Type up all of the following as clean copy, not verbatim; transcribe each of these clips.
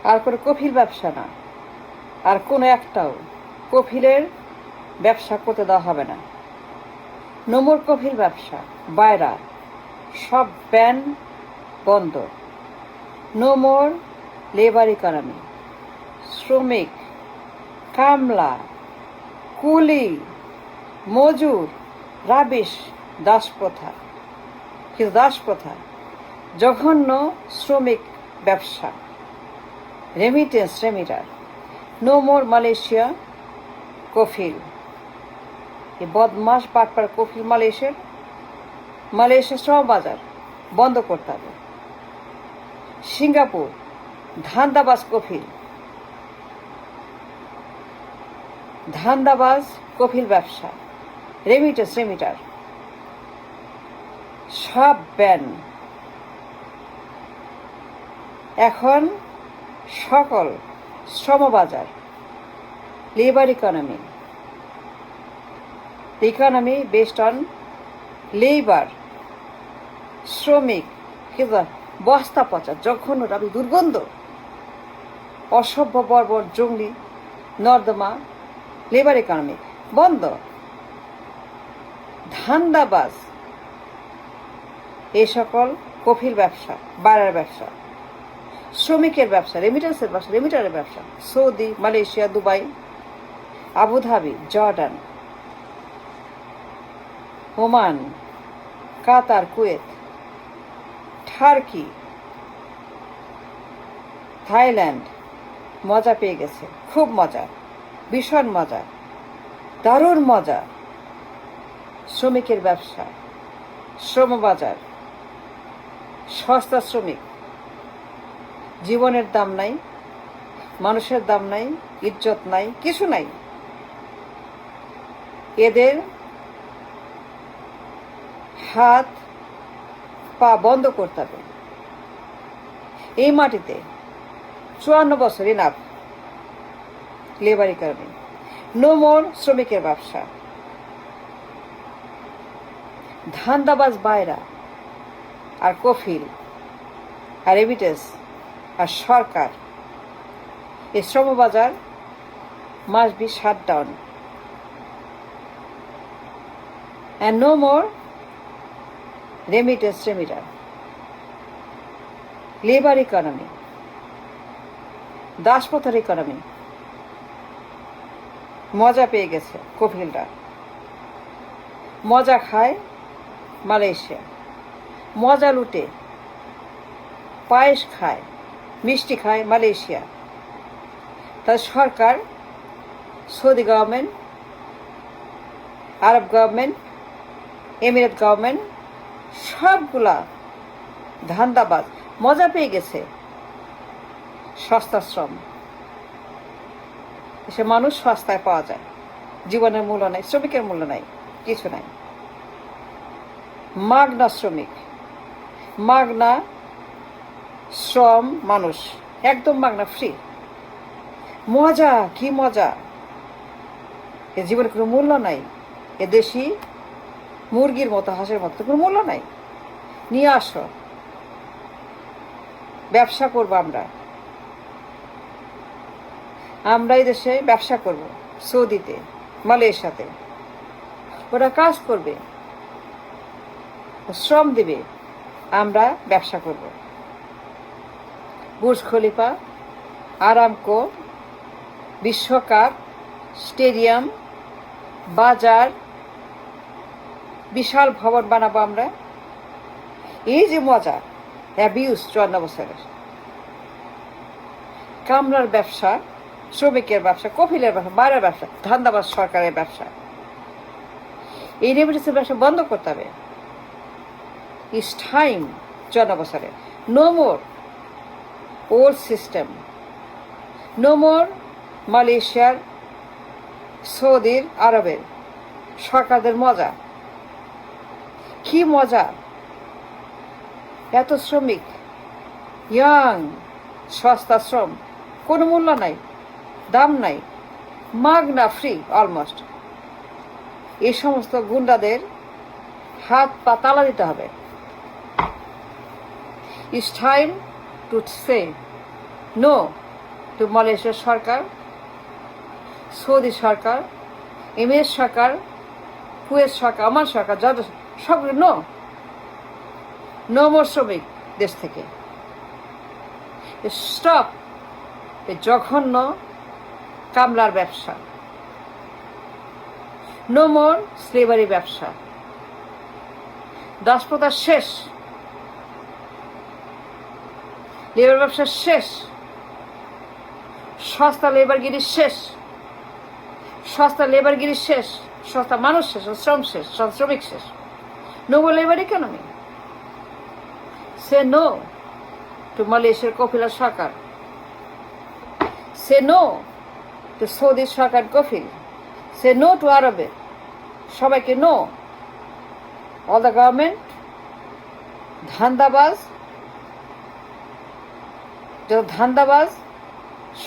আর কোনো কফিল ব্যবসা না, আর কোনো একটাও কফিলের ব্যবসা করতে দেওয়া হবে না। নোমর কফিল ব্যবসা, বায়রা সব ব্যান বন্ধ। নোমর লেবার ইকোনমি। শ্রমিক, কামলা, কুলি, মজুর, রাবিশ, দাসপ্রথা। কিন্তু দাসপ্রথা, জঘন্য শ্রমিক ব্যবসা, রেমিটার। নো মোর মালয়েশিয়া কফিল। এই বদমাস বাটপার কফিল মালয়েশিয়ার শ্রম বাজার বন্ধ করতে হবে। সিঙ্গাপুর ধান্দাবাজ কফিল, কফিল ব্যবসা, রেমিটার সব ব্যান। এখন সকল শ্রমবাজার, labour economy based on labour, শ্রমিক, বস্তা পচা, জঘন্য, দুর্গন্ধ, অসভ্য, বর্বর, জঙ্গলি, নর্দমা, লেবার ইকোনমি বন্ধ। ধান্দাবাজ এই সকল কফিল ব্যবসা, বাড়ার ব্যবসা, শ্রমিকের ব্যবসা, রেমিটারের ব্যবসা, Saudi, Malaysia, Dubai, Abu Dhabi, Jordan, Oman, Qatar, Kuwait, Turkey, Thailand মজা পেয়ে গেছে, খুব মজা, ভীষণ মজা, দারুণ মজা। শ্রমিকের ব্যবসা, শ্রমবাজার, সস্তা শ্রমিক, জীবনের দাম নাই, মানুষের দাম নাই, ইজ্জত নাই, কিছু নাই। এদের হাত পা বন্ধ করতে হবে। এই মাটিতে 54 বছর enough. Labour economy, no more শ্রমিকের ব্যবসা। ধান্দাবাজ বায়রা আর কফিল আর রেমিটেন্স আর সরকার, এই শ্রমবাজার must be shut down. And no more remitter. Labour economy, দাসপ্রথার ইকোনমি মজা পেয়ে গেছে কফিলরা। মজা খায় মালয়েশিয়া, মজা লুটে, পায়েস খায়, মিষ্টি খায় মালয়েশিয়া। তার সরকার, সৌদি গভর্নমেন্ট, আরব গভর্নমেন্ট, এমিরেট গভর্নমেন্ট সবগুলা ধান্দাবাজ, মজা পেয়ে গেছে সস্তা শ্রম। সে মানুষ সস্তায় পাওয়া যায়, জীবনের মূল্য নাই, শ্রমিকের মূল্য নাই, কিছু নাই। মাগনা শ্রমিক, মাগনা শ্রম, মানুষ একদম মাগনা, ফ্রি। মজা, কি মজা! এ জীবনের কোনো মূল্য নাই। এ দেশি মুরগির মতো, হাঁসের মতো কোনো মূল্য নাই। নিয়ে আসো, ব্যবসা করবো আমরা এই দেশে ব্যবসা করব, সৌদিতে, মালয়েশিয়াতে। ওরা কাজ করবে, শ্রম দিবে, আমরা ব্যবসা করব। বুর্জ খলিফা, আরামকো, বিশ্বকাপ, স্টেডিয়াম, বাজার, বিশাল ভবন বানাবো আমরা। এই যে মজা, অ্যাবিউজ 54 বছরের। কামলার ব্যবসা, শ্রমিকের ব্যবসা, কফিলের ব্যবসা, বাইরের ব্যবসা, ধান্দাবাজ সরকারের ব্যবসা, এই রেমিটেন্সের ব্যবসা বন্ধ করতে হবে। ইটস টাইম 54 বছরে। No more old system, no more মালয়েশিয়ার, সৌদির, আরবের সরকারদের মজা। কি মজা! এত শ্রমিক, ইয়াং, সস্তা শ্রম, কোনো মূল্য নাই, দাম নাই, মাগনা, ফ্রি অলমোস্ট। এই সমস্ত গুন্ডাদের হাত পা তালা দিতে হবে। It's time to say no to মালয়েশিয়ার সরকার, সৌদি সরকার, এমিরেট সরকার, কুয়েত সরকার, আমার সরকার, যত সবগুলো নো মোর শ্রমিক দেশ থেকে। স্টপ এই জঘন্য কামলার ব্যবসা, নো মোর স্লেভারি ব্যবসা, দাসপ্রথা শেষ, লেবার ব্যবসা শেষ, সস্তা লেবারগিরি শেষ, সস্তা লেবারগিরি শেষ, সস্তা মানুষ শেষ, শ্রম শেষ, শ্রমিক শেষ। No more labour economy. সে নো টু মালয়েশিয়ার কপিলা সরকার, সে নো টু সৌদি সরকার কফিল, সে নো টু আরবের সবাইকে নো। অল দ্য গভর্নমেন্ট ধান্দাবাজ, যত ধান্দাবাজ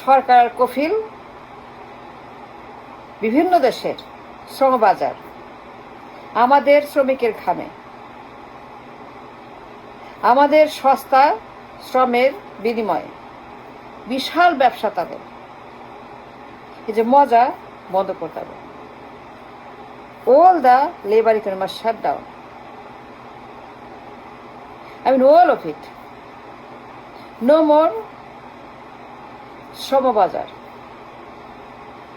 সরকার কফিল বিভিন্ন দেশের শ্রমবাজার আমাদের শ্রমিকের ঘামে, আমাদের সস্তা শ্রমের বিনিময়ে বিশাল ব্যবসা তাদের। এই যে মজা বন্ধ করতে হবে। All the labor economy must shut down. I mean all of it. No more শ্রমবাজার।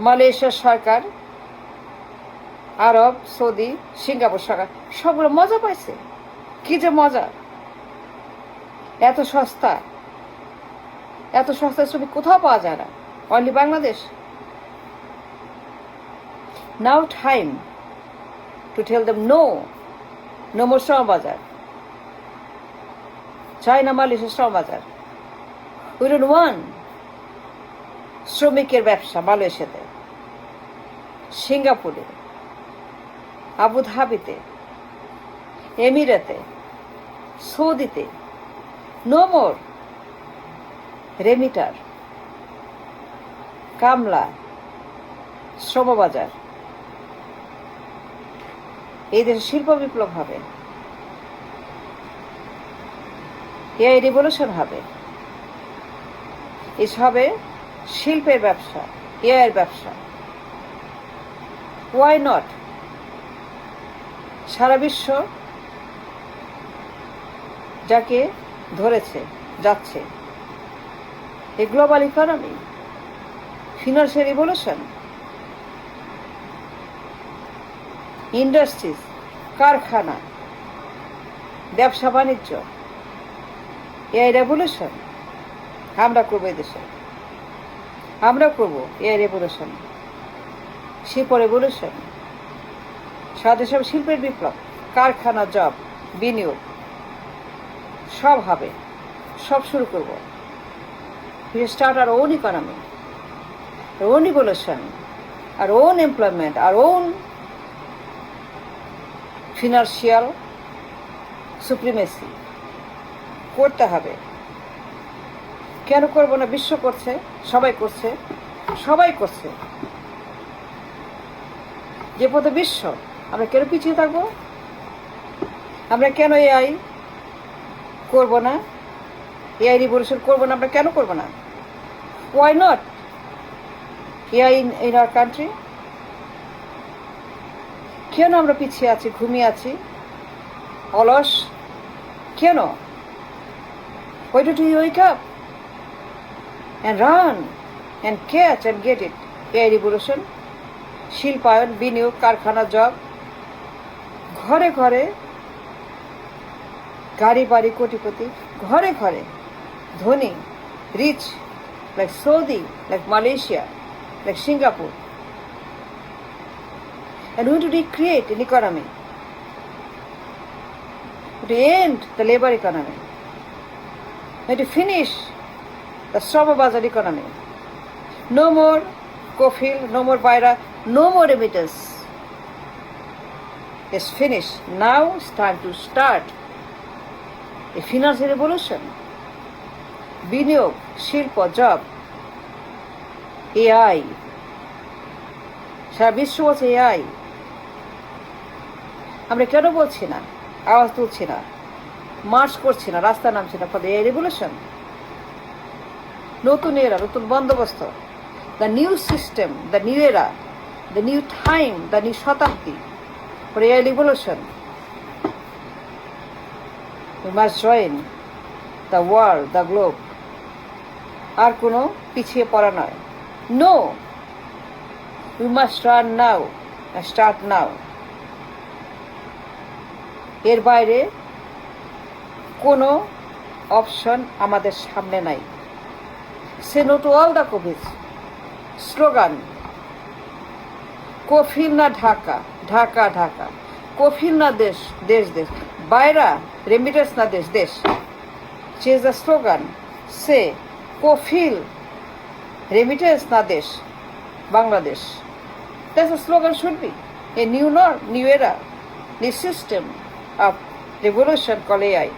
মালয়েশিয়ার সরকার, আরব, সৌদি, সিঙ্গাপুর সরকার সবগুলো মজা পাইছে। কি যে মজা! এত সস্তা, এত সস্তা শ্রমিক কোথাও পাওয়া যায় না, only Bangladesh. Now time to tell them no, no more শ্রমবাজার। চায়না মালয়েশিয়ার শ্রমবাজার। We don't want শ্রমিকের ব্যবসা মালয়েশিয়াতে, সিঙ্গাপুরে, আবুধাবিতে, এমিরেতে, সৌদিতে। নো মোর রেমিটার, কামলা, শ্রমবাজার। এই দেশে শিল্প বিপ্লব হবে, এআই রিভলিউশন হবে, এসবে শিল্পের ব্যবসা, এআইয়ের ব্যবসা। Why not? সারা বিশ্ব যাকে ধরেছে যাচ্ছে, এই global economy, financial revolution, industries, কারখানা, ব্যবসা বাণিজ্য, এআই রেভলিউশন আমরা করবো। এদেশে আমরা করবো এআই রেভলিউশন, শিল্প রেভলিউশন, সারা দেশে শিল্পের বিপ্লব, কারখানা, জব, বিনিয়োগ সব হবে, সব শুরু করবো। We start our own economy, our own evolution, our own employment, our own financial supremacy করতে হবে। কেন করবো না? বিশ্ব করছে, সবাই করছে, সবাই করছে। যে পথে বিশ্ব, আমরা কেন পিছিয়ে থাকবো? আমরা কেন এআই করবো না? এআই রিভলিউশন করবো না? আমরা কেন করবো না? Why not AI in our country? কেন আমরা পিছিয়ে আছি, ঘুমিয়ে আছি, অলস কেন? Why don't you wake up and run and catch and get it? AI revolution, শিল্পায়ন, বিনিয়োগ, কারখানা, জব, ঘরে ঘরে গাড়ি বাড়ি, কোটিপতি, ঘরে ঘরে ধনী, rich, like Saudi, like Malaysia, like Singapore. And we want to recreate an economy, to end the labor economy, and to finish the শ্রমবাজার economy. No more kofil, no more baira, no more remittance. It's finished. Now it's time to start a financial revolution. বিনিয়োগ, শিল্প, job, AI, সারা বিশ্ব বলছে AI. আমরা কেন বলছি না, আওয়াজ তুলছি না, মার্চ করছি না, রাস্তা নামছি না? For the AI revolution. নতুন এরা, নতুন বন্দোবস্ত, the new system, the new era, the new time, the new শতাব্দী, for AI revolution. We must join the world, the globe. আর কোনো পিছিয়ে পড়া নয়। No, we must run now and start now. এর বাইরে কোনো অপশন আমাদের সামনে নাই। Say no to all the COVID. Slogan, Kafil না ঢাকা, ঢাকা ঢাকা, কফিল না দেশ, দেশ দেশ, বাইরা রেমিটেন্স না দেশ, দেশ। Change the slogan. Say Kafil remittance না দেশ, Bangladesh. That's the slogan should be. A new norm, new era, new system of revolution called AI.